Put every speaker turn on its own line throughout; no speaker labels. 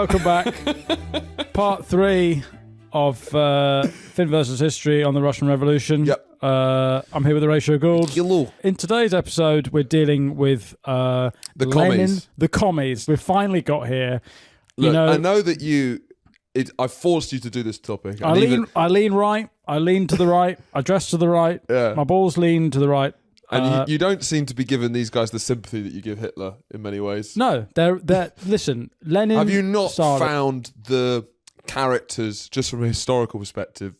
welcome back. Part 3 of Finn versus History on the Russian Revolution.
Yep.
I'm here with Horatio Gould.
Hello.
In today's episode, we're dealing with
The
Lenin,
commies.
the commies. We've finally got here.
Look,
You know,
I know that I forced you to do this topic.
I lean right. I lean to the right. I dress to the right.
Yeah.
My balls lean to the right.
And you don't seem to be giving these guys the sympathy that you give Hitler in many ways.
No, they're listen, Lenin.
Have you not
started-
found the characters, just from a historical perspective,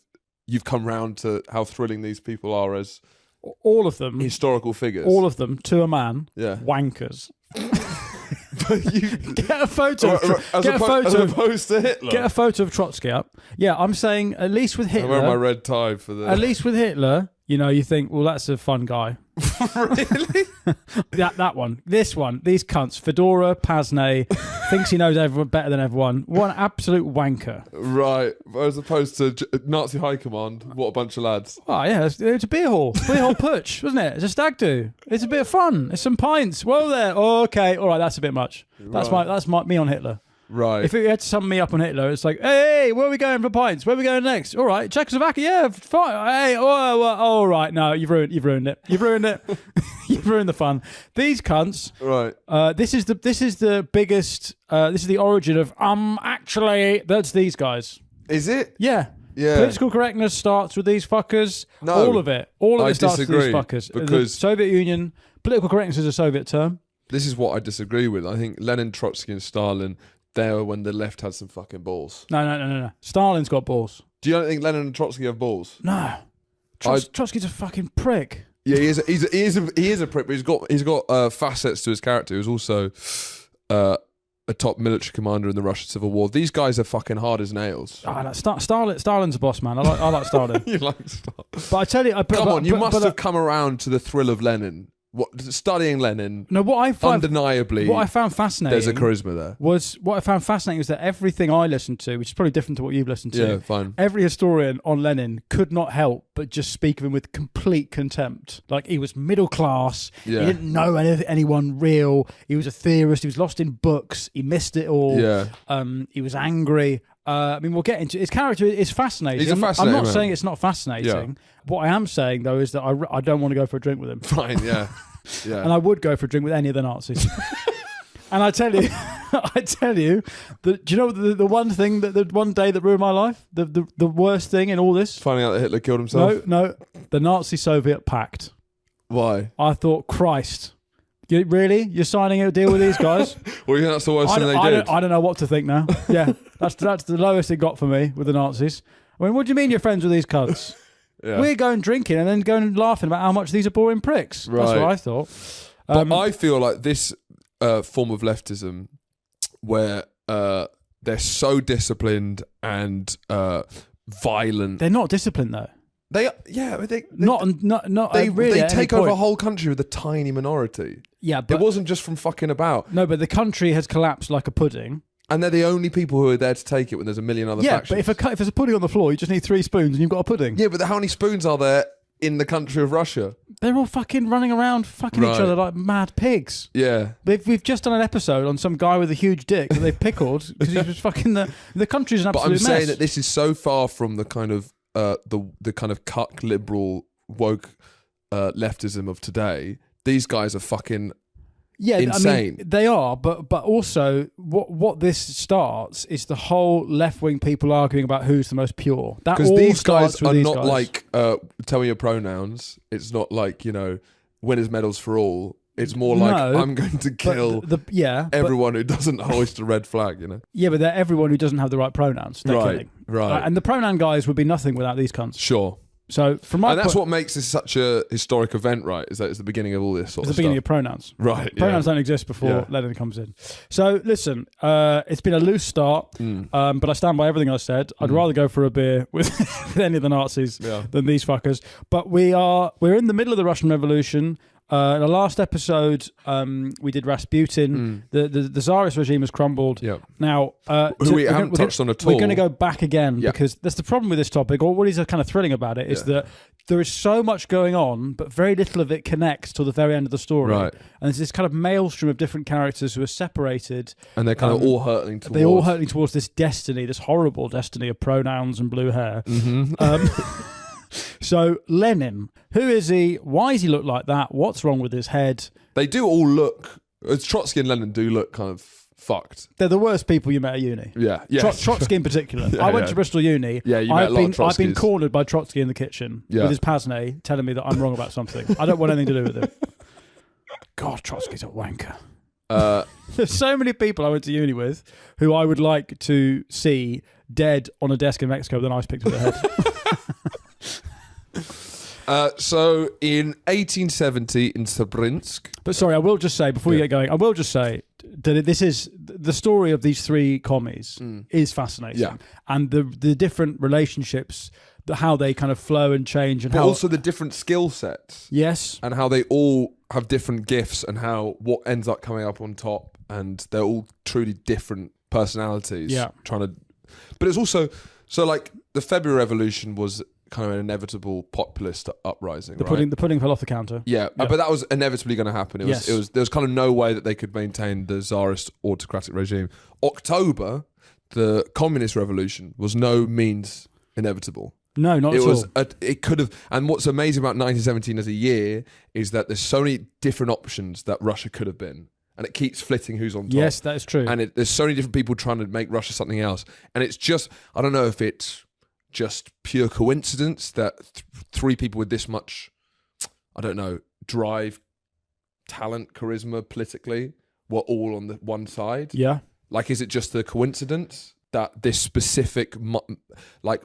you've come round to how thrilling these people are as
all of them,
historical figures?
all of them, to a man,
Yeah.
wankers.
But you,
Get a photo.
as opposed to Hitler.
Get a photo of Trotsky up. Yeah, I'm saying at least with
I'm wearing my
Hitler.
red tie for the...
At least with Hitler, you know, you think, well, that's a fun guy.
Really?
That one, this one, these cunts, fedora, pasne, thinks he knows everyone better than everyone. One absolute wanker.
Right. As opposed to Nazi high command, what a bunch of lads.
Oh yeah, it's a beer hall putsch, wasn't it? It's a stag do. It's a bit of fun. It's some pints. Whoa there. Oh, okay, all right, that's a bit much. That's me on Hitler.
Right.
If you had to sum me up on Hitler, it's like, hey, where are we going for pints? Where are we going next? All right, Czechoslovakia, yeah, fine. Hey, all right, no, you've ruined it. You've ruined it. You've ruined the fun. These cunts.
Right.
This is the biggest. This is the origin of actually. That's these guys.
Is it?
Yeah.
Yeah.
Political correctness starts with these fuckers.
No,
all of it. All of
I
it starts with these
disagree,
fuckers. The
because-
Soviet Union. Political correctness is a Soviet term.
This is what I disagree with. I think Lenin, Trotsky, and Stalin, they were when the left had some fucking balls.
No. Stalin's got balls.
Do you not think Lenin and Trotsky have balls?
No. Trotsky's a fucking prick.
Yeah, he is a prick, but he's got facets to his character. He was also a top military commander in the Russian Civil War. These guys are fucking hard as nails.
Oh, like Stalin's a boss man. I like Stalin.
You like Stalin?
But I tell you,
You must have come around to the thrill of Lenin. Studying Lenin.
No,
undeniably,
what I found fascinating.
There's a charisma there.
What I found fascinating was that everything I listened to, which is probably different to what you've listened to.
Yeah, fine.
Every historian on Lenin could not help but just speak of him with complete contempt. Like, he was middle class.
Yeah.
He didn't know anyone real. He was a theorist. He was lost in books. He missed it all.
Yeah.
He was angry. I mean, we'll get into his character. Is fascinating.
He's a fascinating
I'm not
man.
saying it's not fascinating.
Yeah.
What I am saying though is that I don't want to go for a drink with him.
Fine, yeah. Yeah.
And I would go for a drink with any of the Nazis. And I tell you, that, do you know the one thing the one day that ruined my life, the worst thing in all this?
Finding out that Hitler killed himself.
No, the Nazi-Soviet pact.
Why?
I thought, Christ, you're signing a deal with these guys?
Well, you think that's the worst thing they did?
I don't know what to think now. Yeah, that's the lowest it got for me with the Nazis. I mean, what do you mean you're friends with these cunts?
Yeah.
We're going drinking and then going and laughing about how much these are boring pricks.
Right.
That's what I thought.
But I feel like this form of leftism, where they're so disciplined and violent.
They're not disciplined though.
They take over a whole country with a tiny minority.
Yeah, but
it wasn't just from fucking about.
No, but the country has collapsed like a pudding.
And they're the only people who are there to take it when there's a million other factions.
But if there's a pudding on the floor, you just need 3 spoons and you've got a pudding.
Yeah, but how many spoons are there in the country of Russia?
They're all fucking running around fucking each other like mad pigs.
Yeah.
We've just done an episode on some guy with a huge dick that they've pickled because he was fucking the country's an absolute mess.
But I'm saying that this is so far from the kind of the kind of cuck liberal woke leftism of today. These guys are fucking insane.
I mean, they are, but also what this starts is the whole left-wing people arguing about who's the most pure. Because
these guys are not like tell me your pronouns. It's not like, winners medals for all. It's more like I'm going to kill everyone who doesn't hoist a red flag.
Yeah, but they're everyone who doesn't have the right pronouns. They're killing.
Right.
And the pronoun guys would be nothing without these cunts.
Sure.
So from my
and that's what makes this such a historic event, right? Is that it's the beginning of all this sort of stuff.
It's the beginning of pronouns.
Right.
Pronouns don't exist before Lenin comes in. So listen, it's been a loose start, but I stand by everything I said. I'd rather go for a beer with any of the Nazis than these fuckers. But we're in the middle of the Russian Revolution. In the last episode, we did Rasputin. The Tsarist regime has crumbled.
Yep.
Now,
we haven't touched on at all.
We're going to go back again because that's the problem with this topic, or what is kind of thrilling about it, is that there is so much going on, but very little of it connects till the very end of the story. Right. And there's this kind of maelstrom of different characters who are separated.
And they're kind of all hurtling towards...
They're all hurtling towards this destiny, this horrible destiny of pronouns and blue hair. So, Lenin, who is he? Why does he look like that? What's wrong with his head?
They do all look... Trotsky and Lenin do look kind of fucked.
They're the worst people you met at uni.
Yeah.
Trotsky in particular. I went to Bristol Uni.
Yeah, you met a lot of Trotskys.
I've been cornered by Trotsky in the kitchen with his pince-nez telling me that I'm wrong about something. I don't want anything to do with it. God, Trotsky's a wanker. There's so many people I went to uni with who I would like to see dead on a desk in Mexico with an ice pick to their head.
So in 1870 in Srebrenica...
But sorry, I will just say, before you get going, I will just say that this is... The story of these three commies is fascinating.
Yeah.
And the different relationships, how they kind of flow and change. And
but
how
also the different skill sets.
Yes.
And how they all have different gifts and how what ends up coming up on top. And they're all truly different personalities.
Yeah.
But it's also... So like the February Revolution was... kind of an inevitable populist uprising.
The pudding fell off the counter.
Yeah, but that was inevitably going to happen. There was kind of no way that they could maintain the Tsarist autocratic regime. October, the communist revolution, was no means inevitable.
No, not at all.
It could have. And what's amazing about 1917 as a year is that there's so many different options that Russia could have been. And it keeps flitting who's on top.
Yes, that is true.
And there's so many different people trying to make Russia something else. And it's just, I don't know if it's just pure coincidence that three people with this much, I don't know, drive, talent, charisma politically were all on the one side.
Yeah.
Like, is it just a coincidence that this specific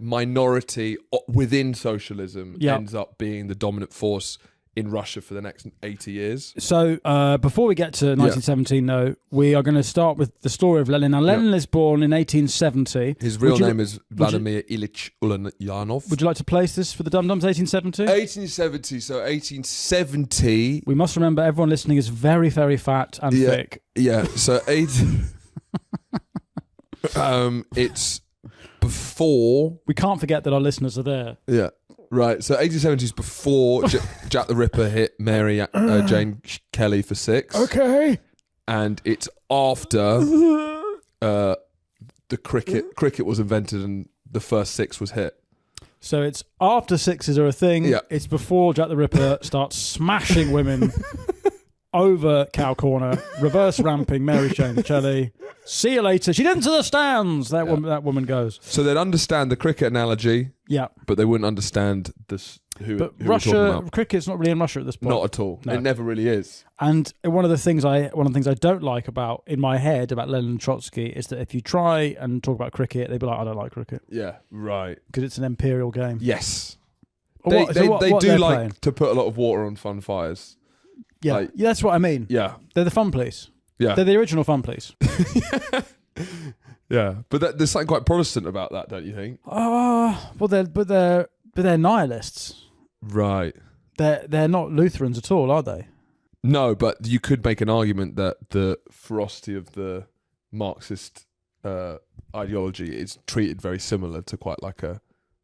minority within socialism ends up being the dominant force in Russia for the next 80 years? So
before we get to 1917, though, we are going to start with the story of Lenin. Now, Lenin is born in 1870.
His real name is Vladimir Ilyich Ulyanov.
Would you like to place this for the dum-dums, 1870?
1870, so 1870...
We must remember everyone listening is very, very fat and thick.
Yeah, so it's before...
We can't forget that our listeners are there.
Yeah. Right, so 1870 is before Jack the Ripper hit Mary Jane Kelly for 6.
Okay.
And it's after the cricket was invented and the first 6 was hit.
So it's after 6s are a thing.
Yeah.
It's before Jack the Ripper starts smashing women over cow corner, reverse ramping Mary Jane Kelly. See you later. She's into the stands. That woman goes.
So they'd understand the cricket analogy.
Yeah.
But they wouldn't understand this. Who
Russia,
we're talking about.
Cricket's not really in Russia at this point.
Not at all. No. It never really is.
And one of the things I don't like about in my head about Lenin and Trotsky is that if you try and talk about cricket, they'd be like, I don't like cricket.
Yeah, right.
Because it's an imperial game.
Yes.
They
do like playing? To put a lot of water on fun fires.
Yeah, yeah, that's what I mean.
Yeah.
They're the fun police.
Yeah.
They're the original fun police.
Yeah. But there's something quite Protestant about that, don't you think?
Well, they're nihilists.
Right.
They're not Lutherans at all, are they?
No, but you could make an argument that the ferocity of the Marxist ideology is treated very similar to quite like a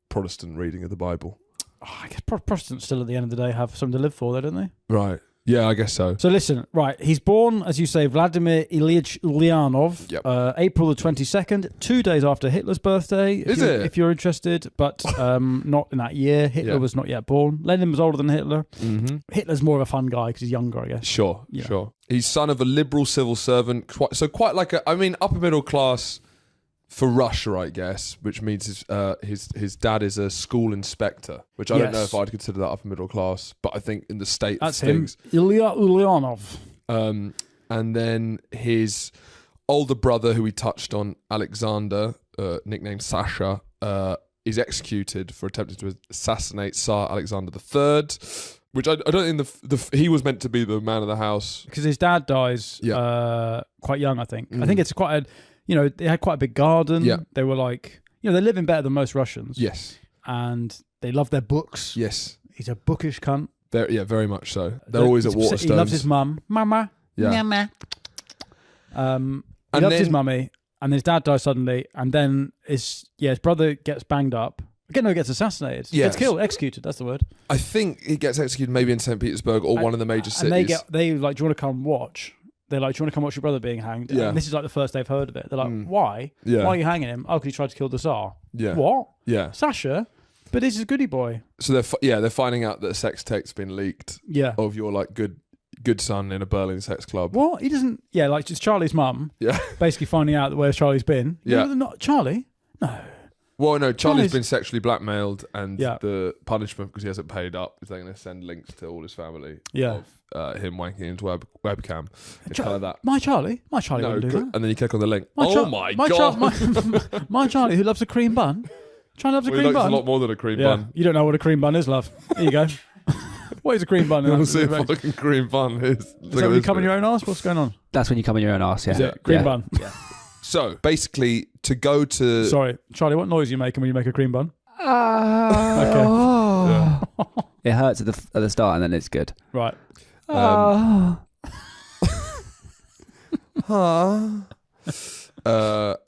Protestant reading of the Bible.
I guess Protestants still at the end of the day have something to live for, though, don't they?
Right. Yeah, I guess so.
So listen, right, he's born, as you say, Vladimir Ilyich Ulyanov, April the 22nd, 2 days after Hitler's birthday. If you're interested, but not in that year. Hitler was not yet born. Lenin was older than Hitler. Mm-hmm. Hitler's more of a fun guy because he's younger, I guess.
Sure. He's son of a liberal civil servant, quite like upper middle class for Russia, I guess, which means his dad is a school inspector, which I don't know if I'd consider that upper middle class, but I think in the state
that's
of things,
him, Ilya Ulyanov.
And then his older brother, who we touched on, Alexander, nicknamed Sasha, is executed for attempting to assassinate Tsar Alexander III, which I don't think he was meant to be the man of the house
because his dad dies quite young. I think. I think it's quite a. They had quite a big garden. Yeah. They were like, they're living better than most Russians.
Yes.
And they love their books.
Yes.
He's a bookish cunt.
Very much so. They're always at Waterstones.
He loves his mum. Mama.
Yeah.
Mama. He loves his mummy, and his dad dies suddenly, and then his brother gets banged up. Again, no, he gets assassinated. He gets killed, executed. That's the word.
I think he gets executed maybe in St. Petersburg or one of the major cities.
And they like, do you want to come watch? They're like, do you want to come watch your brother being hanged?
Yeah.
And this is like the first they've heard of it. They're like, why? Yeah. Why are you hanging him? Oh, because he tried to kill the Tsar.
Yeah.
What?
Yeah.
Sasha? But this is Goody Boy.
So they're finding out that a sex tape's been leaked.
Yeah.
Of your like good son in a Berlin sex club.
What? He doesn't. Yeah, like just Charlie's mum.
Yeah.
Basically finding out where Charlie's been.
Yeah.
No, not Charlie. No.
Well, no, Charlie's been sexually blackmailed, and the punishment, because he hasn't paid up, is they're going to send links to all his family of him wanking into webcam. It's kind of that.
My Charlie wouldn't do that.
And then you click on the link. My
God. My Charlie, who loves a cream bun. Charlie loves a cream bun.
A lot more than a cream bun.
You don't know what a cream bun is, love. Here you go. What is a cream bun?
You want to see a fucking cream bun? Is
that when you come in your own arse? What's going on?
That's when you come in your own arse, yeah.
Is it? Cream bun.
Yeah.
So, basically, to go to...
Sorry, Charlie, what noise are you making when you make a cream bun?
Okay. It hurts at the start and then it's good.
Right.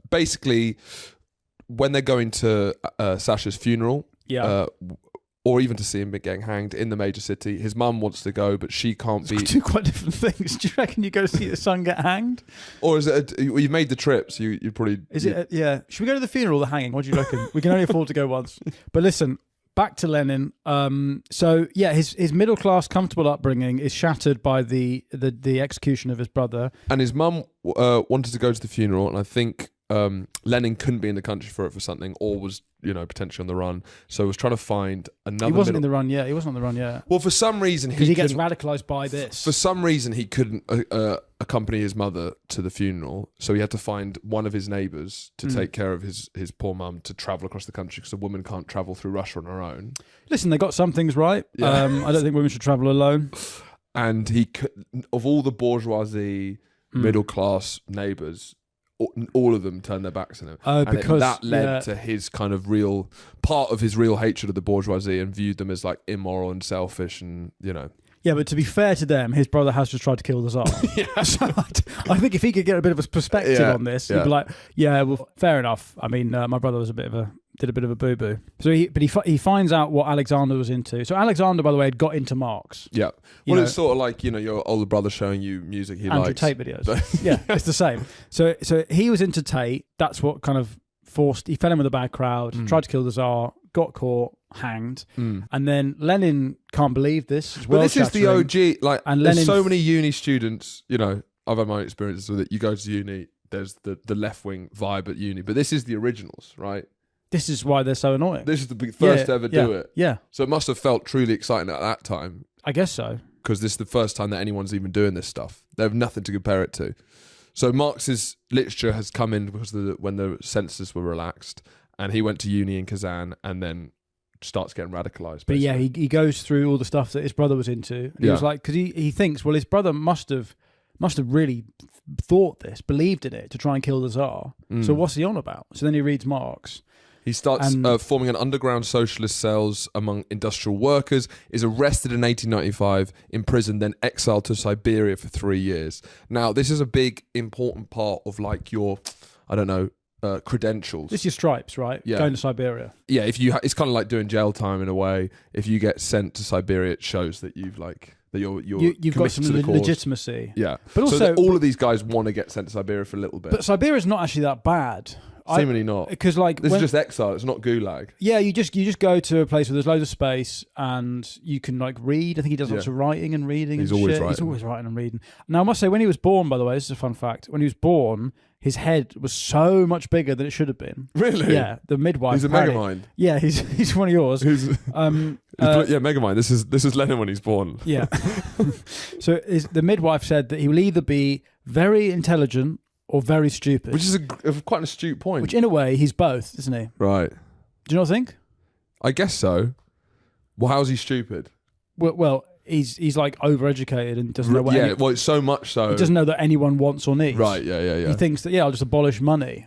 Basically, when they're going to Sasha's funeral...
Yeah.
Or even to see him getting hanged in the major city. His mum wants to go, but she can't be...
Two quite different things. Do you reckon you go see the son get hanged?
Or is it... you've made the trip, so you probably...
Yeah. Should we go to the funeral or the hanging? What do you reckon? We can only afford to go once. But listen, back to Lenin. His middle-class, comfortable upbringing is shattered by the execution of his brother.
And his mum wanted to go to the funeral, and I think Lenin couldn't be in the country for something, or was... potentially on the run. So he was trying to find another...
He wasn't on the run yet.
Well, for some reason...
Because he gets radicalised by this.
For some reason, he couldn't accompany his mother to the funeral. So he had to find one of his neighbours to take care of his poor mum to travel across the country, because a woman can't travel through Russia on her own.
Listen, they got some things right. Yeah. I don't think women should travel alone.
And he could, of all the bourgeoisie, middle-class neighbours... all of them turned their backs on him.
Because
that led to his kind of part of his real hatred of the bourgeoisie, and viewed them as like immoral and selfish, and
Yeah, but to be fair to them, his brother has just tried to kill the Tsar. So I think if he could get a bit of a perspective on this, he'd be like, yeah, well, fair enough. I mean, my brother was did a bit of a boo-boo. So he finds out what Alexander was into. So Alexander, by the way, had got into Marx.
Yeah. Well, it's sort of like, your older brother showing you music he
Andrew
likes.
Tate videos. Yeah, it's the same. So he was into Tate. That's what kind of forced... He fell in with a bad crowd, tried to kill the Tsar, got caught, hanged. And then Lenin can't believe this.
But this is the OG. Like, and there's so many uni students, I've had my experiences with it. You go to uni, there's the left-wing vibe at uni. But this is the originals, right?
This is why they're so annoying.
This is the first to ever do it.
Yeah.
So it must have felt truly exciting at that time.
I guess so.
Because this is the first time that anyone's even doing this stuff. They have nothing to compare it to. So Marx's literature has come in because when the censors were relaxed, and he went to uni in Kazan, and then starts getting radicalized.
But yeah, he goes through all the stuff that his brother was into. And he was like, because he thinks, well, his brother must have really thought this, believed in it to try and kill the Tsar. So what's he on about? So then he reads Marx.
He starts forming an underground socialist cells among industrial workers, is arrested in 1895, imprisoned, then exiled to Siberia for 3 years. Now, this is a big, important part of like your, credentials.
This is your stripes, right?
Yeah.
Going to Siberia.
Yeah, it's kind of like doing jail time in a way. If you get sent to Siberia, it shows that you've got some
legitimacy.
Yeah,
but also
so all of these guys want to get sent to Siberia for a little bit.
But Siberia's not actually that bad.
Seemingly not,
because
this is just exile. It's not gulag.
Yeah, you just go to a place where there's loads of space and you can like read. I think he does lots of writing and reading. He's always writing and reading. Now I must say, when he was born, by the way, this is a fun fact. When he was born, his head was so much bigger than it should have been.
Really?
Yeah. The midwife.
He's a megamind.
Yeah, he's one of yours.
Megamind. This is Lenin when he's born.
Yeah. So the midwife said that he will either be very intelligent or very stupid.
Which is quite an astute point.
Which in a way, he's both, isn't he?
Right.
Do you not think?
I guess so. Well, how's he stupid?
Well, he's like overeducated and doesn't know what...
It's so much so.
He doesn't know that anyone wants or needs.
Right, yeah.
He thinks that, I'll just abolish money.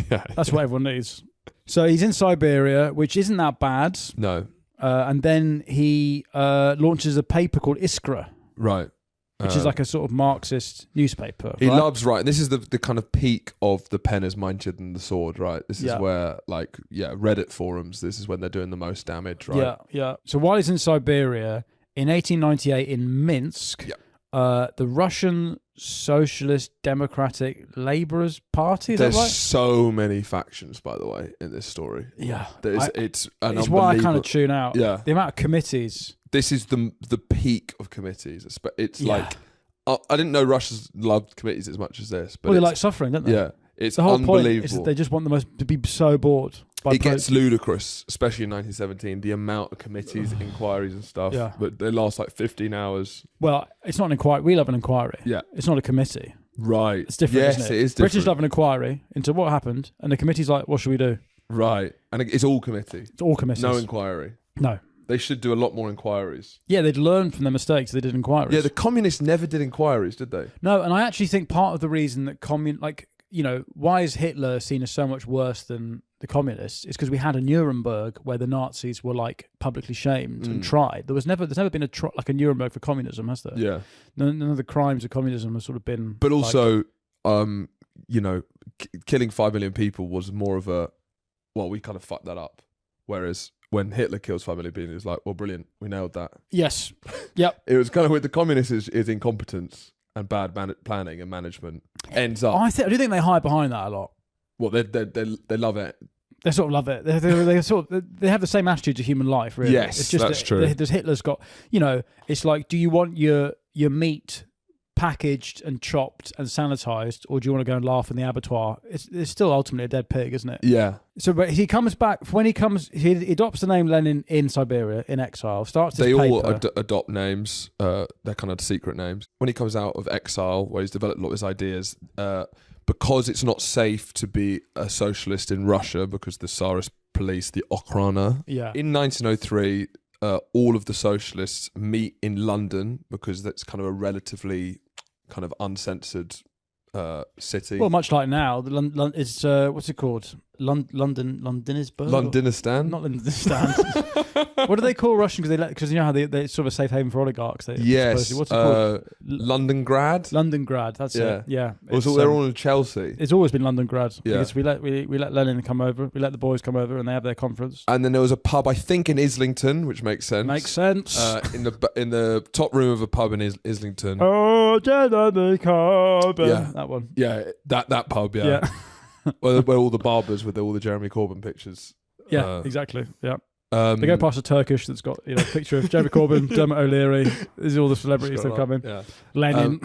That's what everyone needs. So he's in Siberia, which isn't that bad.
No.
And then he launches a paper called Iskra,
Right.
which is like a sort of Marxist newspaper.
He
right?
loves writing. This is the kind of peak of the pen is mightier than the sword, right? This is where, like, Reddit forums, this is when they're doing the most damage, right?
Yeah, yeah. So while he's in Siberia, in 1898 in Minsk, the Russian Socialist Democratic Labourers Party, is
There's
that right?
so many factions, by the way, in this story.
Yeah.
It's an
It's why I kind
unbelievable-
of tune out.
Yeah.
The amount of committees.
This is the peak of committees. It's like, I didn't know Russians loved committees as much as this. But
Well, they like suffering, don't they?
Yeah. It's
The whole point
unbelievable.
is that they just want to be so bored.
It gets ludicrous, especially in 1917, the amount of committees, inquiries and stuff.
Yeah.
But they last like 15 hours.
Well, it's not an inquiry. We love an inquiry.
Yeah.
It's not a committee.
Right.
It's different,
Yes,
isn't it?
it is different.
British love an inquiry into what happened, and the committee's like, what should we do?
Right. And it's all committee.
It's all committees.
No inquiry.
No.
They should do a lot more inquiries.
Yeah, they'd learn from their mistakes. They did inquiries.
Yeah, the communists never did inquiries, did they?
No, and I actually think part of the reason that why is Hitler seen as so much worse than the communists is because we had a Nuremberg where the Nazis were like publicly shamed and tried. There's never been a Nuremberg for communism, has there?
Yeah.
None of the crimes of communism have sort of been.
But also, killing 5 million people was more of a, well, we kind of fucked that up. Whereas when Hitler kills 5 million people, it's like, well, brilliant, we nailed that.
Yes. Yep.
It was kind of with the communists is incompetence and bad planning and management ends up.
I do think they hide behind that a lot.
Well, they love it.
They sort of love it. They have the same attitude to human life, really.
Yes,
it's just
that's true.
Hitler's got, it's like, do you want your meat packaged and chopped and sanitized, or do you want to go and laugh in the abattoir? It's still ultimately a dead pig, isn't it?
Yeah.
So, but he comes back he adopts the name Lenin in Siberia in exile. Starts his
They
paper.
all adopt names. They're kind of secret names. When he comes out of exile, where he's developed a lot of his ideas, because it's not safe to be a socialist in Russia because the Tsarist police, the Okhrana.
Yeah.
In 1903, all of the socialists meet in London because that's kind of a relatively kind of uncensored city.
Well, much like now, it's what's it called? Londonisburg?
Londonistan?
Not Londonistan. What do they call Russian? Because you know how they sort of a safe haven for oligarchs.
Yes.
What's it called?
Londongrad?
Londongrad. That's it. Yeah.
Also, they're all in Chelsea.
It's always been Londongrad.
Yeah.
Because we let Lenin come over. We let the boys come over, and they have their conference.
And then there was a pub, I think, in Islington, which makes sense.
Makes sense.
In the top room of a pub in Islington.
Oh, Jeremy Corbyn.
Yeah.
That one.
Yeah, that pub. Yeah.
Yeah.
where all the barbers with all the Jeremy Corbyn pictures.
Yeah, exactly. Yeah.
They
They go past a Turkish that's got a picture of Jeremy Corbyn, Dermot O'Leary. These are all the celebrities that come in.
Yeah.
Lenin.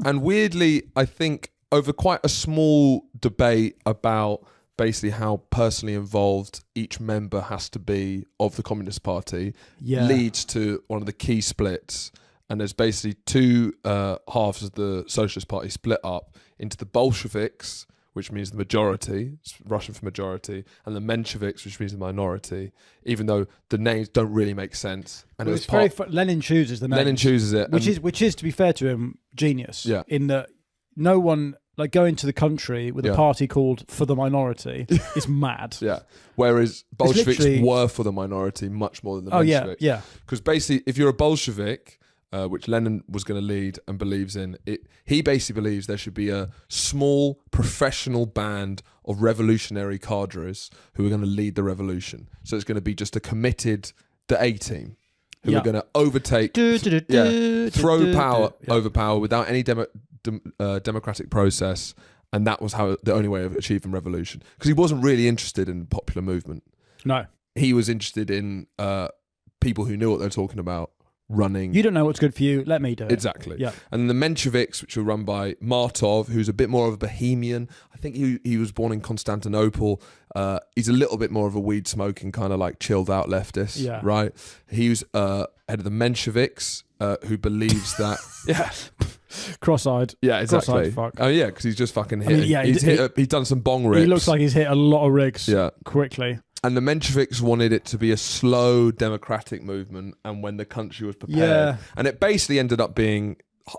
And weirdly, I think over quite a small debate about basically how personally involved each member has to be of the Communist Party leads to one of the key splits. And there's basically two halves of the Socialist Party split up into the Bolsheviks, which means the majority, it's Russian for majority, and the Mensheviks, which means the minority, even though the names don't really make sense. And
Well, it's very Lenin chooses the names.
Lenin chooses it.
Which is, to be fair to him, genius.
Yeah.
In that no one, like going to the country with a party called For the Minority is mad.
Yeah. Whereas Bolsheviks
literally
were for the minority much more than the
Oh,
Mensheviks.
yeah.
Because basically, if you're a Bolshevik, which Lenin was going to lead and believes in, he basically believes there should be a small professional band of revolutionary cadres who are going to lead the revolution. So it's going to be just a committed, the A-team, who are going to overtake, throw power over power without any democratic process. And that was the only way of achieving revolution. Because he wasn't really interested in the popular movement.
No.
He was interested in people who knew what they were talking about. Running.
You don't know what's good for you, let me do it.
Exactly.
Yeah.
And the Mensheviks, which were run by Martov, who's a bit more of a bohemian. I think he was born in Constantinople. He's a little bit more of a weed smoking kind of like chilled out leftist.
Yeah.
Right. He was head of the Mensheviks, who believes that
Cross-eyed.
Yeah, exactly.
Cross-eyed fuck.
Oh yeah, because he's just fucking hit.
I mean,
he's done some bong rips.
He looks like he's hit a lot of rigs quickly.
And the Mensheviks wanted it to be a slow democratic movement, and when the country was prepared, and it basically ended up being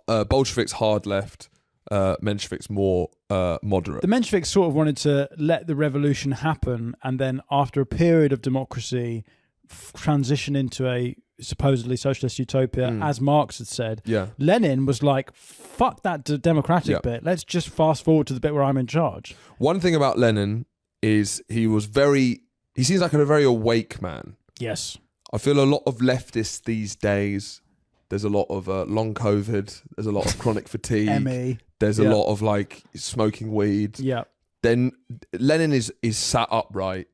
Bolsheviks hard left, Mensheviks more moderate.
The Mensheviks sort of wanted to let the revolution happen, and then after a period of democracy, transition into a supposedly socialist utopia, as Marx had said.
Yeah.
Lenin was like, fuck that democratic bit. Let's just fast forward to the bit where I'm in charge.
One thing about Lenin is he seems like a very awake man.
Yes.
I feel a lot of leftists these days, there's a lot of long COVID, there's a lot of chronic fatigue,
ME.
there's a lot of like smoking weed.
Yeah.
Then Lenin is sat upright.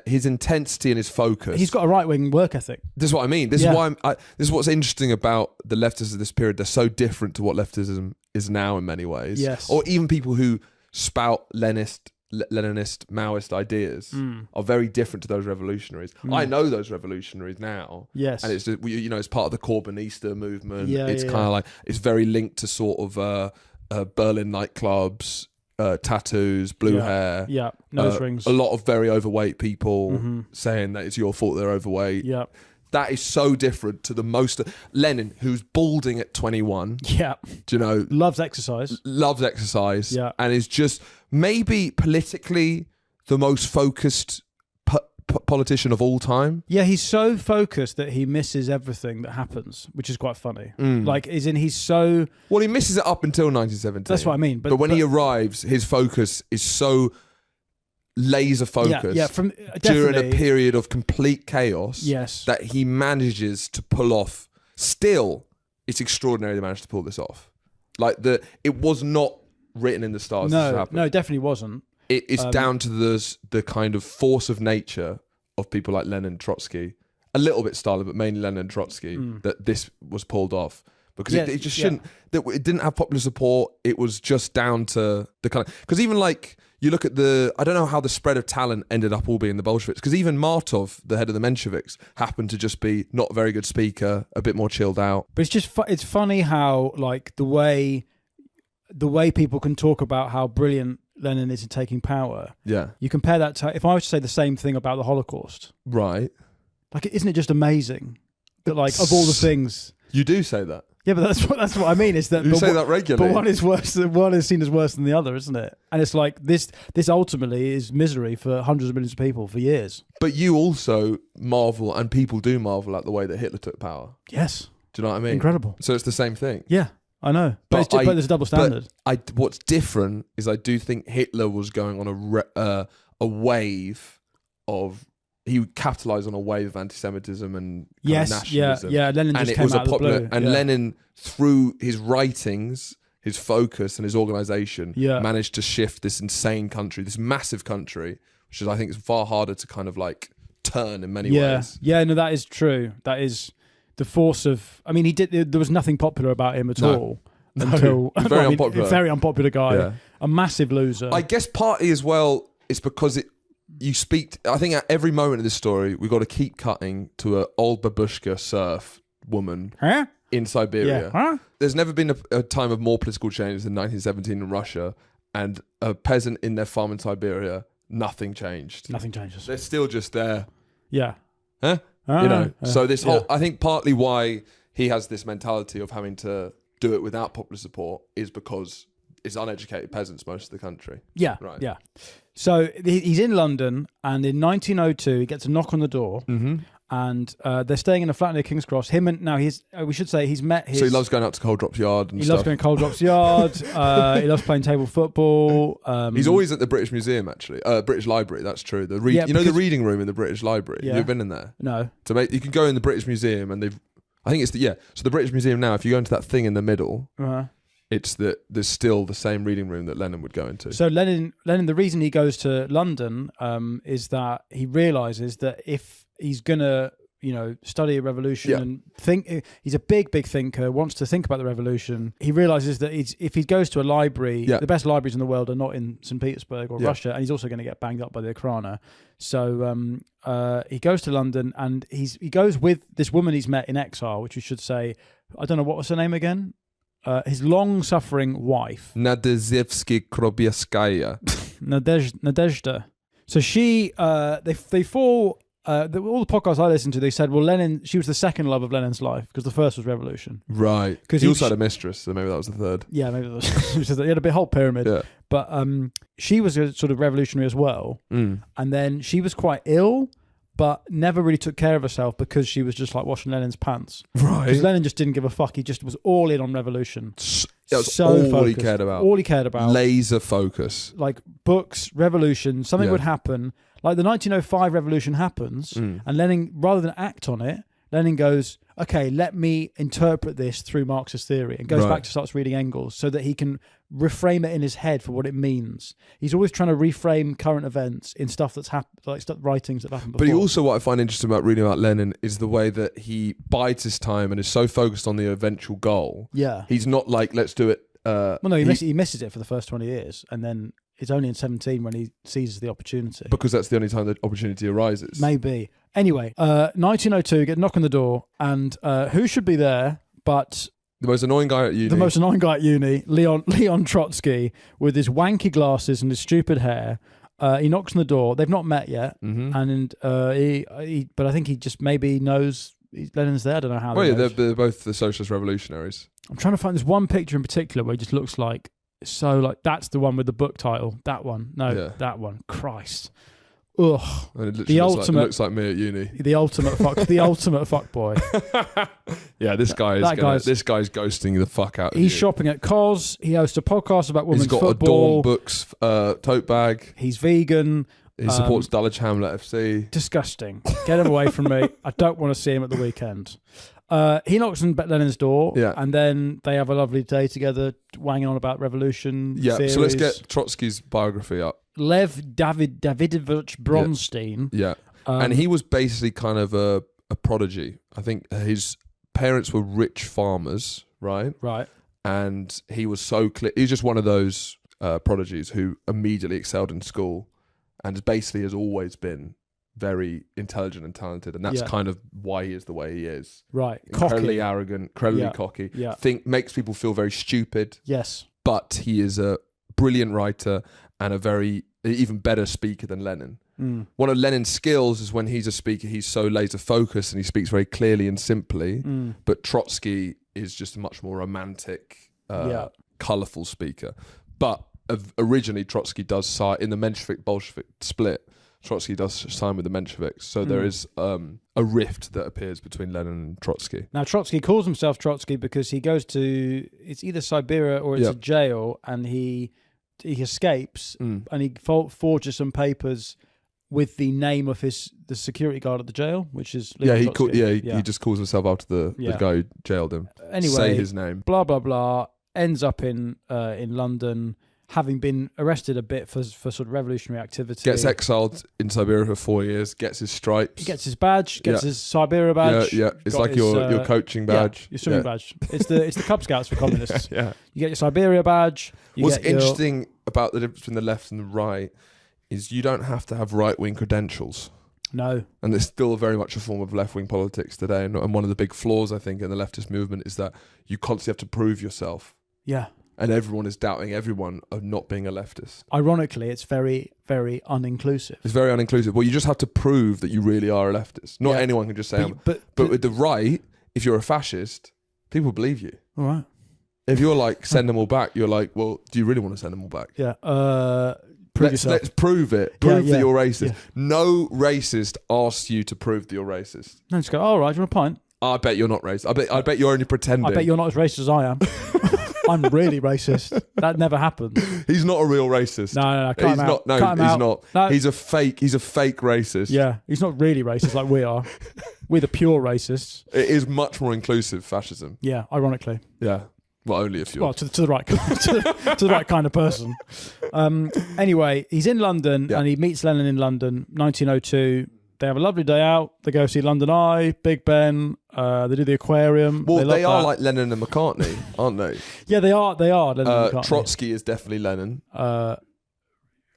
His intensity and his focus.
He's got a right-wing work ethic.
This is what I mean. This is why this is what's interesting about the leftists of this period. They're so different to what leftism is now in many ways.
Yes.
Or even people who spout Leninist, Maoist ideas are very different to those revolutionaries. I know those revolutionaries now.
Yes.
And it's just, it's part of the Corbynista movement.
Yeah,
it's kind of like, it's very linked to sort of Berlin nightclubs, tattoos, blue hair.
Yeah, nose rings.
A lot of very overweight people saying that it's your fault they're overweight.
Yeah.
That is so different to the most... Lenin, who's balding at 21.
Yeah.
Do you know?
Loves exercise.
Yeah. And is just maybe politically the most focused politician of all time.
Yeah, he's so focused that he misses everything that happens, which is quite funny. Like, he's so...
Well, he misses it up until 1917.
That's what I mean.
But when he arrives, his focus is so laser focused during a period of complete chaos that he manages to pull off. Still, it's extraordinary they managed to pull this off. Like, it was not written in the stars.
No, it definitely wasn't.
It's down to the kind of force of nature of people like Lenin, Trotsky, a little bit Stalin, but mainly Lenin and Trotsky, that this was pulled off. Because it just shouldn't, that it didn't have popular support. It was just down to the kind of, because even like, you look at I don't know how the spread of talent ended up all being the Bolsheviks, because even Martov, the head of the Mensheviks, happened to just be not a very good speaker, a bit more chilled out.
But it's just, it's funny how, like, the way people can talk about how brilliant Lenin is in taking power. Yeah. You compare that to, if I was to say the same thing about the Holocaust.
Right.
Like, isn't it just amazing that, like, of all the things...
You do say that.
Yeah, but that's what I mean. Is that
you say that regularly?
But one is seen as worse than the other, isn't it? And it's like this ultimately is misery for hundreds of millions of people for years.
But you also marvel, and people do marvel at the way that Hitler took power.
Yes.
Do you know what I mean?
Incredible.
So it's the same thing.
Yeah, I know. But there's a double standard.
What's different is I do think Hitler was going on a wave of... He capitalised on a wave of anti-Semitism and nationalism.
Yeah. Lenin just came out of the blue.
And Lenin, through his writings, his focus, and his organisation, managed to shift this insane country, this massive country, which is, I think, is far harder to kind of like turn in many ways. Yeah,
no, that is true. That is the force of. I mean, there was nothing popular about him at all until
very unpopular.
Very unpopular guy, a massive loser.
I guess partly as well, it's because I think at every moment of this story, we've got to keep cutting to an old babushka serf woman in Siberia.
Yeah.
There's never been a time of more political change than 1917 in Russia, and a peasant in their farm in Siberia, nothing changed.
Nothing changes.
They're still just there.
Yeah.
So this whole, I think partly why he has this mentality of having to do it without popular support is because it's uneducated peasants most of the country. Yeah. Right. Yeah.
So he's in London, and in 1902 he gets a knock on the door, and they're staying in a flat near King's Cross. We should say he's met his...
So he loves going out to Cold Drops Yard and stuff.
He loves going to Cold Drops Yard. He loves playing table football.
He's always at the British Museum, actually. British Library, that's true. The reading room in the British Library? Yeah. Have you been in there?
No.
So you can go in the British Museum, and I think it's so the British Museum now, if you go into that thing in the middle... It's that there's still the same reading room that Lenin would go into. So Lenin,
the reason he goes to London is that he realizes that if he's gonna, study a revolution and think, he's a big thinker, wants to think about the revolution. He realizes that if he goes to a library, the best libraries in the world are not in St. Petersburg or Russia, and he's also going to get banged up by the Okhrana. So he goes to London, and he goes with this woman he's met in exile, which we should say, I don't know, what was her name again? His long-suffering wife,
Nadezhevsky Krobyaskaya.
Nadezhda. So she, they fall. All the podcasts I listened to, they said, well, Lenin. She was the second love of Lenin's life because the first was revolution.
Right. Because he also had a mistress, so maybe that was the third.
Yeah, maybe that was. He had a whole pyramid. Yeah. But she was a sort of revolutionary as well, and then she was quite ill. but never really took care of herself because she was just like washing Lenin's pants.
Right.
Because Lenin just didn't give a fuck. He just was all in on revolution.
That was
So
all he
focused.
cared about.
All he cared about.
Laser focus.
Like books, revolution, something
Yeah.
would happen. Like the 1905 revolution happens, and Lenin, rather than act on it, Lenin goes, okay, let me interpret this through Marxist theory, and goes
Right.
back to starts reading Engels so that he can reframe it in his head for what it means. He's always trying to reframe current events in stuff that's happened, like stuff, writings that happened before.
But he also, what I find interesting about reading about Lenin is the way that he bides his time and is so focused on the eventual goal.
Yeah.
He's not like, let's do it.
Well, no, he misses it for the first 20 years, and then it's only in 17 when he seizes the opportunity.
Because that's the only time the opportunity arises.
Maybe. Anyway, 1902, get a knock on the door, and who should be there but
The most annoying guy at uni.
the most annoying guy at uni, Leon Trotsky, with his wanky glasses and his stupid hair. He knocks on the door. They've not met yet, and but I think he just maybe knows Lenin's there. I don't know how.
Well, yeah,
knows.
they're both the socialist revolutionaries.
I'm trying to find this one picture in particular where he just looks like so like that's the one with the book title. That one, no,
Yeah.
that one. Christ, ugh.
And it literally
The
looks
ultimate-
like, it looks like me at uni.
The ultimate fuck, the ultimate fuck boy.
Yeah, this guy is
That guy's-
this guy's ghosting the fuck out of
He's
you.
shopping at Cos. He hosts a podcast about women's
He's got
football.
a Dawn Books tote bag.
He's vegan.
He supports Dulwich Hamlet FC.
Disgusting. Get him away from me. I don't want to see him at the weekend. He knocks on Lenin's door,
Yeah.
and then they have a lovely day together, wanging on about revolution.
Yeah,
theories.
so let's get Trotsky's biography up.
Lev Davidovich Bronstein.
Yeah, and he was basically kind of a prodigy. I think his parents were rich farmers, right?
Right.
And he was so clear. He's just one of those prodigies who immediately excelled in school, and basically has always been very intelligent and talented, and that's
Yeah.
kind of why he is the way he is.
Right.
Incredibly
Cocky.
arrogant, incredibly
Yeah.
cocky.
Yeah.
Makes people feel very stupid,
Yes.
but he is a brilliant writer and a very even better speaker than Lenin. One of Lenin's skills is when he's a speaker, he's so laser focused and he speaks very clearly and simply. But Trotsky is just a much more romantic, colourful speaker. But originally, Trotsky does side in the Menshevik-Bolshevik split. Trotsky does sign with the Mensheviks, so there is a rift that appears between Lenin and Trotsky.
Now, Trotsky calls himself Trotsky because he goes to, it's either Siberia or it's a jail, and he escapes and he forges some papers with the name of the security guard at the jail, which is Leon Trotsky.
He just calls himself after the guy who jailed him.
Anyway,
say his name.
Blah blah blah. Ends up in London, having been arrested a bit for sort of revolutionary activity.
Gets exiled in Siberia for 4 years. Gets his stripes.
He gets his badge. Gets his Siberia badge.
Yeah. It's
got
like your coaching badge.
Your swimming badge. It's the Cub Scouts for communists.
Yeah.
You get your Siberia badge.
What's interesting about the difference between the left and the right is you don't have to have right-wing credentials.
No.
And there's still very much a form of left-wing politics today. And one of the big flaws, I think, in the leftist movement is that you constantly have to prove yourself.
Yeah.
And everyone is doubting everyone of not being a leftist.
Ironically, it's very, very uninclusive.
It's very uninclusive. Well, you just have to prove that you really are a leftist. Not anyone can just say, but with the right, if you're a fascist, people believe you.
All right.
If you're like, send them all back, you're like, well, do you really want to send them all back?
Yeah.
Let's prove it. Prove that you're racist.
Yeah.
No racist asks you to prove that you're racist.
No, just go, all right, do you want a pint?
I bet you're not racist. I bet you're only pretending.
I bet you're not as racist as I am. I'm really racist. That never happened.
He's not a real racist.
No. Cut him out.
No,
Cut him
he's
out.
not.
No.
He's a fake racist.
Yeah, he's not really racist like we are. We're the pure racists.
It is much more inclusive fascism.
Yeah, ironically.
Yeah. Well, only if you're...
Well, to the right to the right kind of person. Anyway, he's in London and he meets Lenin in London, 1902. They have a lovely day out. They go see London Eye, Big Ben. They do the aquarium.
Well, they are
that.
like Lennon and McCartney, aren't they?
Yeah, they are. Lennon and McCartney.
Trotsky is definitely Lenin.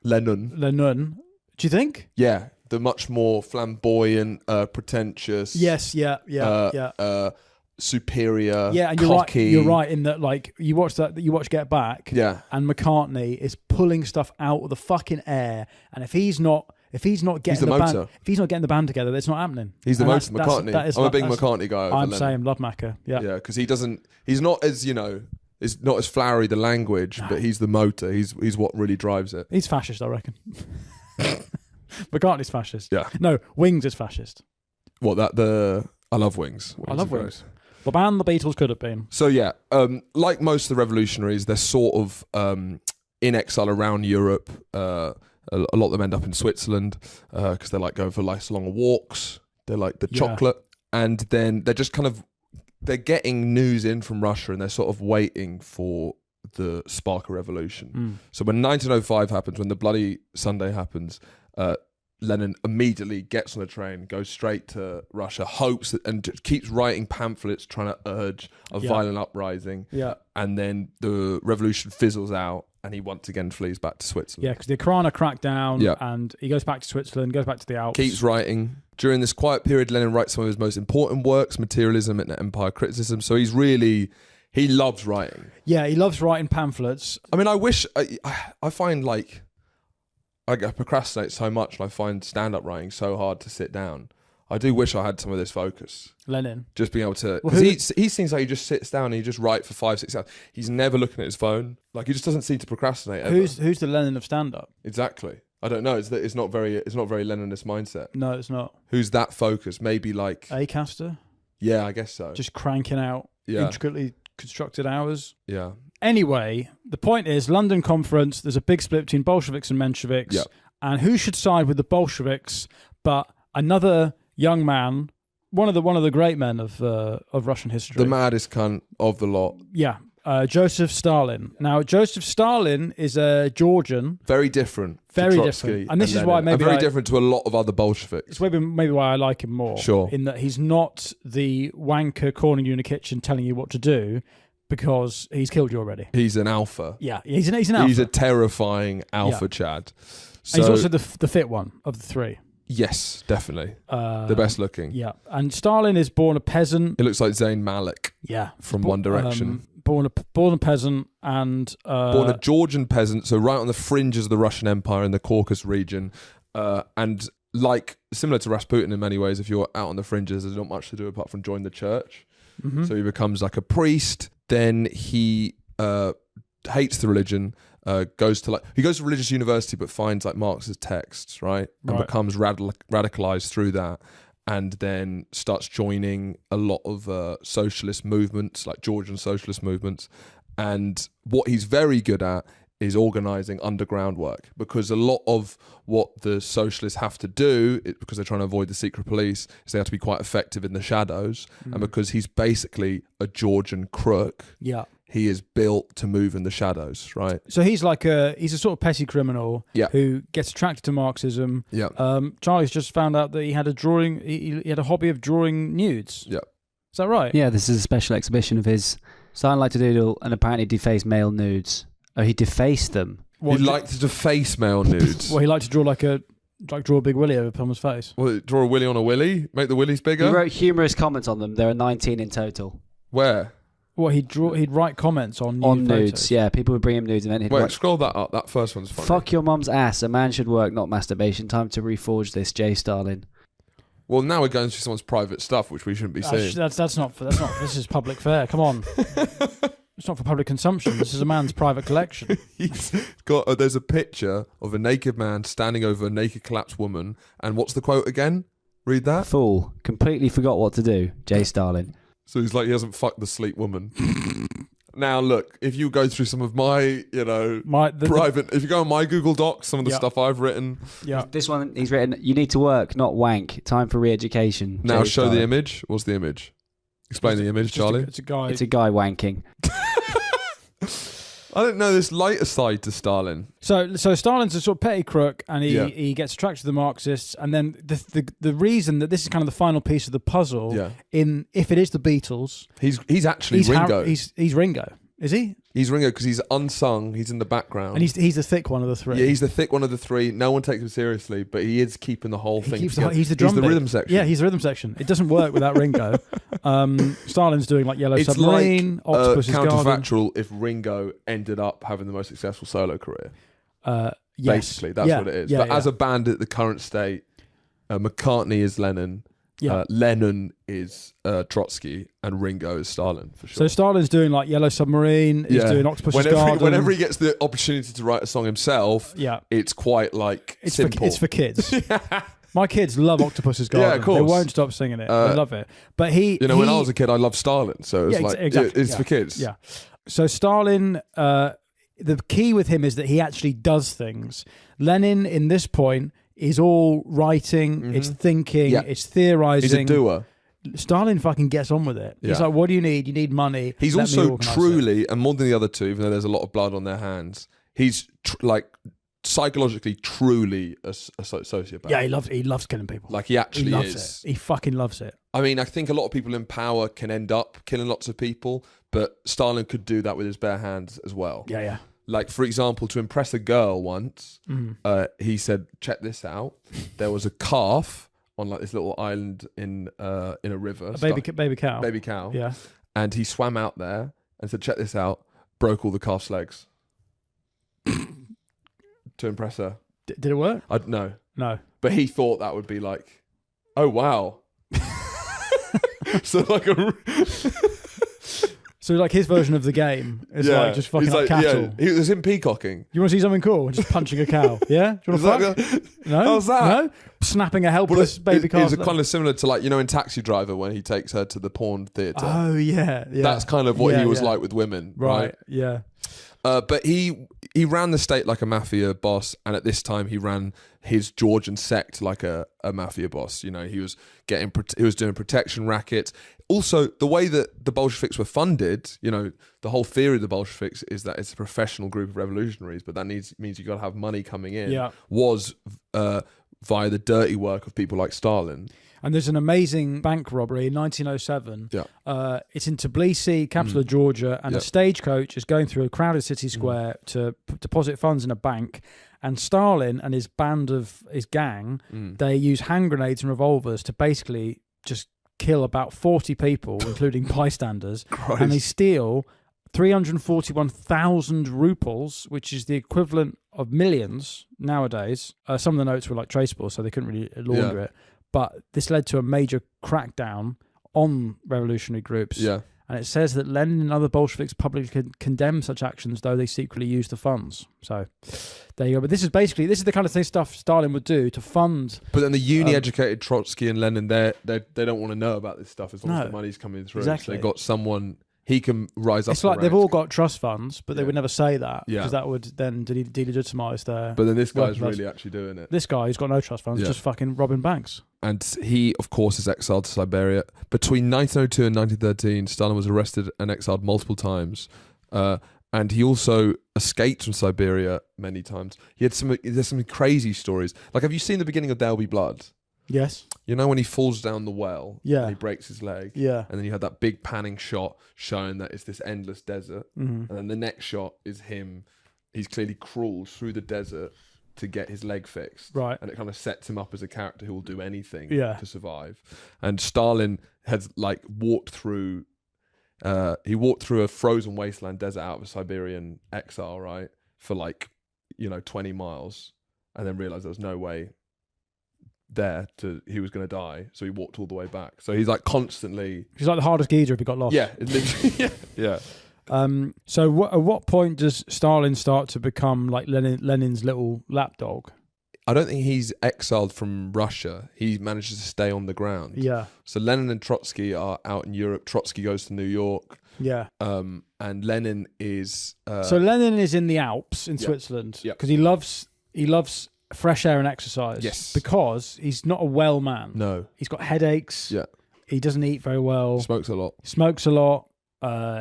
Lennon. Do you think?
Yeah, the much more flamboyant, pretentious.
Yes. Yeah.
Superior.
Yeah, and
cocky.
you're right in that. Like you watch Get Back.
Yeah.
And McCartney is pulling stuff out of the fucking air, and if he's not getting the band together, that's not happening.
He's the
and
motor, McCartney. I'm a big McCartney guy.
I'm saying love Macca. Yeah.
Yeah, because he's not as, it's not as flowery the language, but he's the motor. He's what really drives it.
He's fascist, I reckon. McCartney's fascist.
Yeah.
No, Wings is fascist.
What I love Wings.
I love
are
Wings.
great.
The band the Beatles could have been.
So yeah, like most of the revolutionaries, they're sort of in exile around Europe. A lot of them end up in Switzerland because they like going for nice long walks. They like the chocolate, and then they're just they're getting news in from Russia, and they're sort of waiting for the spark of revolution. So when 1905 happens, when the Bloody Sunday happens, Lenin immediately gets on a train, goes straight to Russia, hopes that, and just keeps writing pamphlets trying to urge a violent uprising.
Yeah.
And then the revolution fizzles out, and he once again flees back to Switzerland.
Yeah, because the Krana cracked down, and he goes back to Switzerland, goes back to the Alps.
Keeps writing. During this quiet period, Lenin writes some of his most important works, Materialism and Empire Criticism. So he loves writing.
Yeah, he loves writing pamphlets.
I mean, I find like, I procrastinate so much, and I find stand-up writing so hard to sit down. I do wish I had some of this focus.
Lenin.
Just being able to... Because he seems like he just sits down and he just writes for 5-6 hours. He's never looking at his phone. Like, he just doesn't seem to procrastinate ever.
Who's the Lenin of stand-up?
Exactly. I don't know. It's not very Leninist mindset.
No, it's not.
Who's that focused? Maybe like...
Acaster?
Yeah, I guess so.
Just cranking out intricately constructed hours.
Yeah.
Anyway, the point is, London conference, there's a big split between Bolsheviks and Mensheviks.
Yep.
And who should side with the Bolsheviks but another young man, one of the great men of Russian history.
The maddest cunt of the lot.
Yeah. Joseph Stalin. Now, Joseph Stalin is a Georgian.
Very different.
Very
to Trotsky
different. And this is
Lenin.
why maybe...
And very different to a lot of other Bolsheviks.
It's maybe why I like him more.
Sure.
In that he's not the wanker cornering you in a kitchen telling you what to do because he's killed you already.
He's an alpha.
Yeah, he's an alpha.
He's a terrifying alpha Chad. So,
and he's also the fit one of the three.
Yes, definitely. The best looking.
Yeah. And Stalin is born a peasant.
It looks like Zayn Malik.
Yeah.
From One Direction.
Born a peasant and...
born a Georgian peasant, so right on the fringes of the Russian Empire in the Caucasus region. And like, similar to Rasputin in many ways, if you're out on the fringes, there's not much to do apart from join the church. Mm-hmm. So he becomes like a priest. Then he hates the religion. Goes to religious university, but finds like Marx's texts, right? And becomes radicalized through that, and then starts joining a lot of socialist movements, like Georgian socialist movements. And what he's very good at is organizing underground work, because a lot of what the socialists have to do, because they're trying to avoid the secret police, is they have to be quite effective in the shadows. And because he's basically a Georgian crook, he is built to move in the shadows, right?
So he's a sort of petty criminal who gets attracted to Marxism.
Yeah.
Charlie's just found out that he had he had a hobby of drawing nudes.
Yeah.
Is that right?
Yeah, this is a special exhibition of his. Stalin liked to doodle and apparently deface male nudes. Oh, he defaced them.
He liked to deface male nudes.
Well, he liked to draw draw a big willy over Palmer's face.
Well, draw a willy on a willy? Make the willies bigger?
He wrote humorous comments on them. There are 19 in total.
Where?
Well, he'd write comments on
nudes.
Photos.
Yeah, people would bring him nudes and then he'd
Wait,
write,
scroll that up. That first one's funny.
Fuck your mum's ass. A man should work, not masturbation. Time to reforge this, J. Stalin.
Well, now we're going through someone's private stuff, which we shouldn't be seeing.
That's not. This is public fare. Come on. It's not for public consumption. This is a man's private collection.
He's got. There's a picture of a naked man standing over a naked collapsed woman. And what's the quote again? Read that.
Fool. Completely forgot what to do, J. Stalin.
So he's like, he hasn't fucked the sleep woman. Now, look, if you go through some of my, private... If you go on my Google Docs, some of the stuff I've written...
Yeah.
This one, he's written, you need to work, not wank. Time for re-education.
Now show the image. What's the image? Explain the image, Charlie.
It's a guy.
It's a guy wanking.
I didn't know this lighter side to Stalin.
So Stalin's a sort of petty crook, and he gets attracted to the Marxists. And then the reason that this is kind of the final piece of the puzzle, if it is the Beatles,
he's actually Ringo.
He's Ringo, is he?
He's Ringo because he's unsung. He's in the background,
and he's the thick one of the three.
Yeah, he's the thick one of the three. No one takes him seriously, but he is keeping the whole thing together.
He's the drum.
He's the rhythm section.
Yeah, he's the rhythm section. It doesn't work without Ringo. Stalin's doing like Yellow Submarine, Octopus's Garden.
Counterfactual if Ringo ended up having the most successful solo career.
Yes.
Basically, that's what it is. But as a band at the current state, McCartney is Lennon
Yeah.
Lenin is Trotsky, and Ringo is Stalin for sure.
So Stalin's doing like Yellow Submarine. He's doing Octopus's Garden.
Whenever he gets the opportunity to write a song himself, it's quite like simple.
It's for kids. My kids love Octopus's Garden.
Yeah, of course.
They won't stop singing it. They love it. But when
I was a kid, I loved Stalin, so it's
exactly.
it's for kids.
Yeah. So Stalin, the key with him is that he actually does things. Lenin, in this point, is all writing, it's thinking, it's theorizing.
He's a doer.
Stalin fucking gets on with it. He's like, what do you need? You need money.
He's also truly, and more than the other two, even though there's a lot of blood on their hands, he's psychologically truly a sociopath.
Yeah, he loves killing people.
Like he actually
loves
is.
It. He fucking loves it.
I mean, I think a lot of people in power can end up killing lots of people, but Stalin could do that with his bare hands as well.
Yeah, yeah.
Like, for example, to impress a girl once, he said, check this out. There was a calf on like this little island in a river.
A baby cow.
Baby cow.
Yeah.
And he swam out there and said, check this out. Broke all the calf's legs. To impress her.
Did it work?
No.
But
he thought that would be like, oh, wow. So like
So like his version of the game is like just fucking like cattle.
Yeah. He was him peacocking.
You want to see something cool? Just punching a cow. Yeah? Do you want to fuck? No?
How's that?
No? Snapping a helpless baby calf.
It's kind of similar to like, in Taxi Driver when he takes her to the porn theatre.
Oh, yeah.
That's kind of what he was like with women. Right.
Yeah.
But he ran the state like a mafia boss, and at this time he ran his Georgian sect like a mafia boss. He was doing protection rackets. Also, the way that the Bolsheviks were funded, the whole theory of the Bolsheviks is that it's a professional group of revolutionaries, but that means you got to have money coming in.
Yeah.
Was via the dirty work of people like Stalin.
And there's an amazing bank robbery in 1907. Yeah. It's in Tbilisi, capital of Georgia, and a stagecoach is going through a crowded city square to deposit funds in a bank. And Stalin and his gang, they use hand grenades and revolvers to basically just kill about 40 people, including bystanders.
Christ.
And they steal 341,000 rubles, which is the equivalent of millions nowadays. Some of the notes were like traceable, so they couldn't really launder it. But this led to a major crackdown on revolutionary groups. Yeah. And it says that Lenin and other Bolsheviks publicly condemn such actions, though they secretly use the funds. So there you go. But this is the kind of stuff Stalin would do to fund. But
then the uni-educated Trotsky and Lenin, they don't want to know about this stuff as long as the money's coming through. Exactly. So they got someone. He can rise up.
It's like they've all got trust funds, but they would never say that because that would then delegitimize their.
But then this guy's really actually doing it.
This guy who's got no trust funds, just fucking robbing banks.
And he, of course, is exiled to Siberia. Between 1902 and 1913, Stalin was arrested and exiled multiple times. And he also escaped from Siberia many times. There's some crazy stories. Like, have you seen the beginning of There'll Be Blood?
Yes.
When he falls down the well and he breaks his leg?
Yeah.
And then you had that big panning shot showing that it's this endless desert. Mm-hmm. And then the next shot is him. He's clearly crawled through the desert to get his leg fixed.
Right.
And it kind of sets him up as a character who will do anything to survive. And Stalin has walked through a frozen wasteland desert out of a Siberian exile, right? For 20 miles and then realized there was no way he was going to die, so he walked all the way back. So he's constantly.
He's like the hardest geezer if he got lost.
Yeah, literally. yeah.
So at what point does Stalin start to become like Lenin's little lapdog?
I don't think he's exiled from Russia. He manages to stay on the ground.
Yeah.
So Lenin and Trotsky are out in Europe. Trotsky goes to New York.
Yeah.
And Lenin is.
So Lenin is in the Alps in Switzerland because he loves fresh air and exercise.
Yes.
Because he's not a well man.
No.
He's got headaches.
Yeah.
He doesn't eat very well.
Smokes a
lot.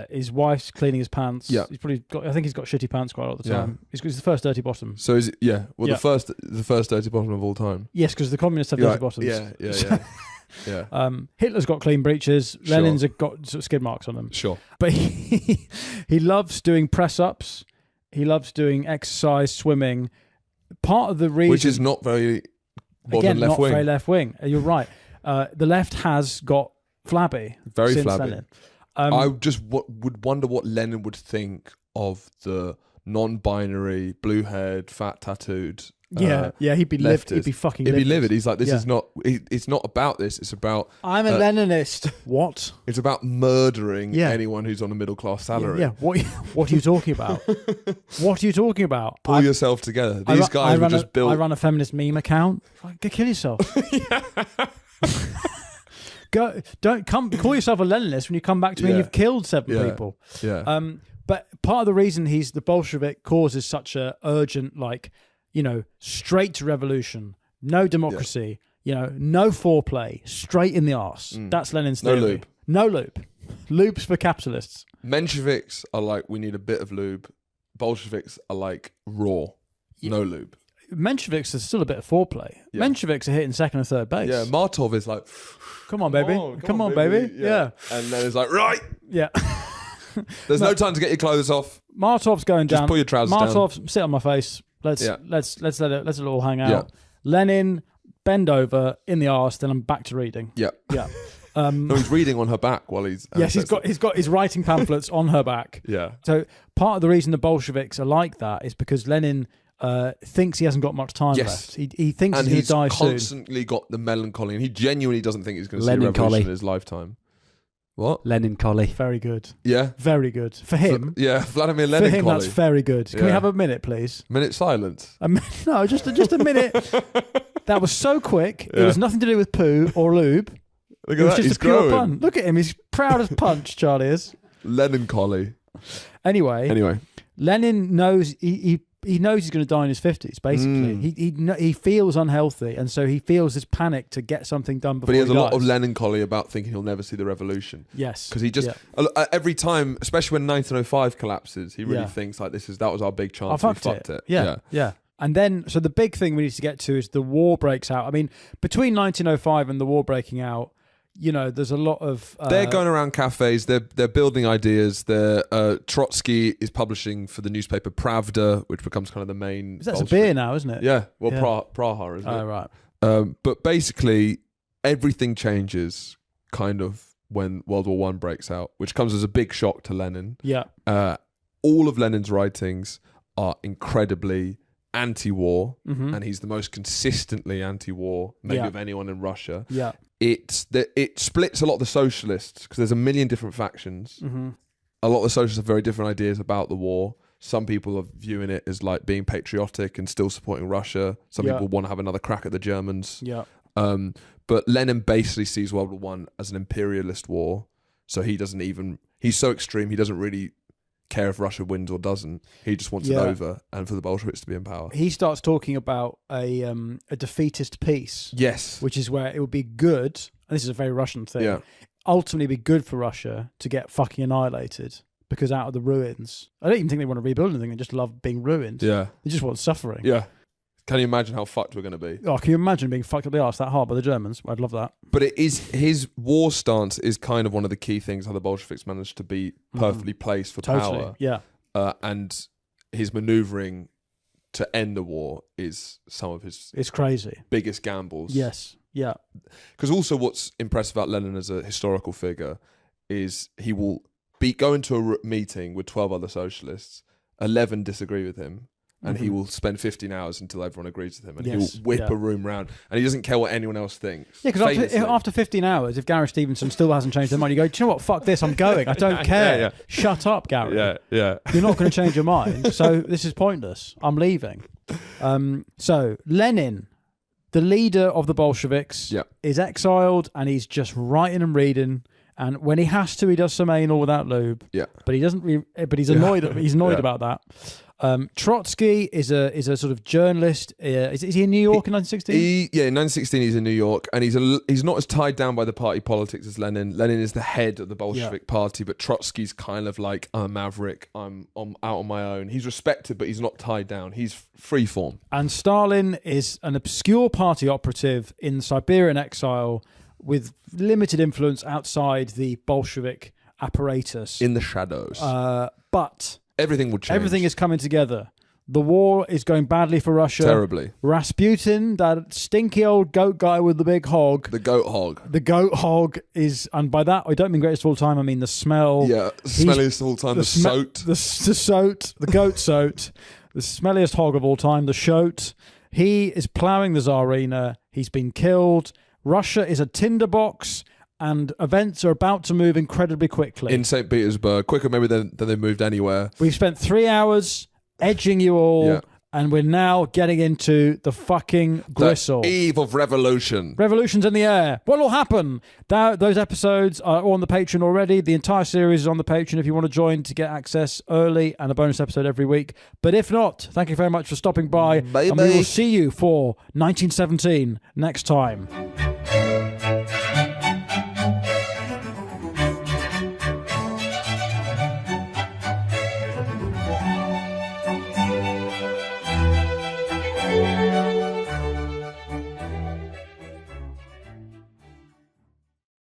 His wife's cleaning his pants.
Yeah.
I think he's got shitty pants quite a lot of the time. He's the first dirty bottom.
So is it, the first dirty bottom of all time.
Yes, because the communists have dirty bottoms.
Yeah. Yeah.
Hitler's got clean breeches. Sure. Lenin's got sort of skid marks on them.
Sure.
But he loves doing press ups. He loves doing exercise, swimming. Part of the reason,
which is not very
again,
left
not
wing.
very left wing. You're right. The left has got flabby.
Very
since
flabby.
Lenin.
I just would wonder what Lenin would think of the non-binary, blue-haired, fat tattooed
He'd be livid. He'd be fucking
He'd
livid.
be livid. He's like, this
Yeah.
is not. It's not about this. It's about.
I'm a Leninist. What?
It's about murdering
Yeah.
anyone who's on a middle class salary.
Yeah. What are you talking about? What are you talking about?
Pull yourself together. These guys were just built.
I run a feminist meme account. Go kill yourself. Don't call yourself a Leninist when you come back to me and you've killed 7 people.
Yeah.
But part of the reason the Bolshevik cause is such a urgent, straight to revolution, no democracy, no foreplay, straight in the arse. That's Lenin's theory.
No lube.
No lube. Lube's for capitalists.
Mensheviks are like, we need a bit of lube. Bolsheviks are like raw, no lube.
Mensheviks is still a bit of foreplay.
Yeah.
Mensheviks are hitting second and third base.
Yeah, Martov is like,
come on, baby. Come on, baby. Yeah.
And then it's like, right.
Yeah.
There's no time to get your clothes off.
Martov's going down.
Just pull your trousers down.
Martov, sit on my face. Let's let it all hang out.
Yeah.
Lenin, bend over in the arse. Then I'm back to reading.
Yeah.
Yeah.
No, he's reading on her back while he's.
Yes, he's got his writing pamphlets on her back.
Yeah.
So part of the reason the Bolsheviks are like that is because Lenin thinks he hasn't got much time left. He thinks he's going to die soon.
And he's constantly got the melancholy, and he genuinely doesn't think he's going to see a
Lenin-choly.
revolution in his lifetime. What?
Lenin collie.
Very good.
Yeah.
Very good for him.
Vladimir Lenin.
For him, that's very good. Can we
Yeah.
have a minute, please?
Minute silence.
No, just a minute. That was so quick. It
Yeah.
was nothing to do with poo or lube.
Look
It
at
was
that.
just
He's
a pure
growing.
pun. Look at him. He's proud as punch, Charlie is.
Lenin collie.
Anyway, Lenin knows he knows he's going to die in his 50s, basically. He feels unhealthy, and so he feels this panic to get something done before
But he has a lot
dies.
of Lenin collie about thinking he'll never see the revolution.
Yes.
Because he just, every time, especially when 1905 collapses, he really thinks like that was our big chance.
I
We fucked it.
Yeah. And then, so the big thing we need to get to is the war breaks out. I mean, between 1905 and the war breaking out, there's a lot of...
they're going around cafes, they're building ideas. Trotsky is publishing for the newspaper Pravda, which becomes kind of the main...
That's a beer now, isn't it?
Yeah, well, Praha, isn't it?
Oh, right.
But basically, everything changes kind of when World War I breaks out, which comes as a big shock to Lenin.
Yeah.
All of Lenin's writings are incredibly anti-war,
Mm-hmm.
and he's the most consistently anti-war, maybe of anyone in Russia.
Yeah.
It splits a lot of the socialists because there's a million different factions.
Mm-hmm.
A lot of the socialists have very different ideas about the war. Some people are viewing it as like being patriotic and still supporting Russia. Some people want to have another crack at the Germans.
Yeah.
But Lenin basically sees World War I as an imperialist war. So he's so extreme, he doesn't really care if Russia wins or doesn't. He just wants it over and for the Bolsheviks to be in power.
He starts talking about a defeatist peace.
Yes.
Which is where it would be good, and this is a very Russian thing, ultimately be good for Russia to get fucking annihilated, because out of the ruins, I don't even think they want to rebuild anything, they just love being ruined.
Yeah.
They just want suffering.
Yeah. Can you imagine how fucked we're going to be?
Oh, can you imagine being fucked up the arse that hard by the Germans? I'd love that.
But it is his war stance is kind of one of the key things how the Bolsheviks managed to be perfectly placed for power.
Yeah.
And his manoeuvring to end the war is some of his
It's crazy.
biggest gambles.
Yes. Yeah.
Because also what's impressive about Lenin as a historical figure is he will go into a meeting with 12 other socialists, 11 disagree with him, and he will spend 15 hours until everyone agrees with him, and he'll whip a room round, and he doesn't care what anyone else thinks.
Yeah, because after 15 hours, if Gareth Stevenson still hasn't changed their mind, you go, do you know what? Fuck this, I'm going. I don't care.
Yeah.
Shut up, Gary.
Yeah.
You're not going to change your mind, so this is pointless. I'm leaving. So Lenin, the leader of the Bolsheviks, is exiled, and he's just writing and reading. And when he has to, he does some anal without lube.
Yeah.
But he doesn't. But he's annoyed. He's annoyed about that. Trotsky is a sort of journalist. Is he in New York in 1916?
In 1916 he's in New York, and he's not as tied down by the party politics as Lenin. Lenin is the head of the Bolshevik party, but Trotsky's kind of like, I'm a maverick. I'm out on my own. He's respected, but he's not tied down. He's freeform.
And Stalin is an obscure party operative in Siberian exile with limited influence outside the Bolshevik apparatus.
In the shadows.
But
everything will change.
Everything is coming together. The war is going badly for Russia.
Terribly.
Rasputin, that stinky old goat guy with the big hog.
The goat hog.
The goat hog is, and by that I don't mean greatest of all time, I mean the smell.
Yeah, smelliest of all time, the soat.
The soat, the goat soat. The smelliest hog of all time, the shoat. He is ploughing the Tsarina. He's been killed. Russia is a tinderbox, and events are about to move incredibly quickly.
In St. Petersburg, quicker maybe than they moved anywhere.
We've spent 3 hours edging you all, and we're now getting into the fucking gristle.
The eve of revolution.
Revolution's in the air. What will happen? Those episodes are on the Patreon already. The entire series is on the Patreon if you want to join to get access early and a bonus episode every week. But if not, thank you very much for stopping by.
Bye-bye.
And we will see you for 1917 next time.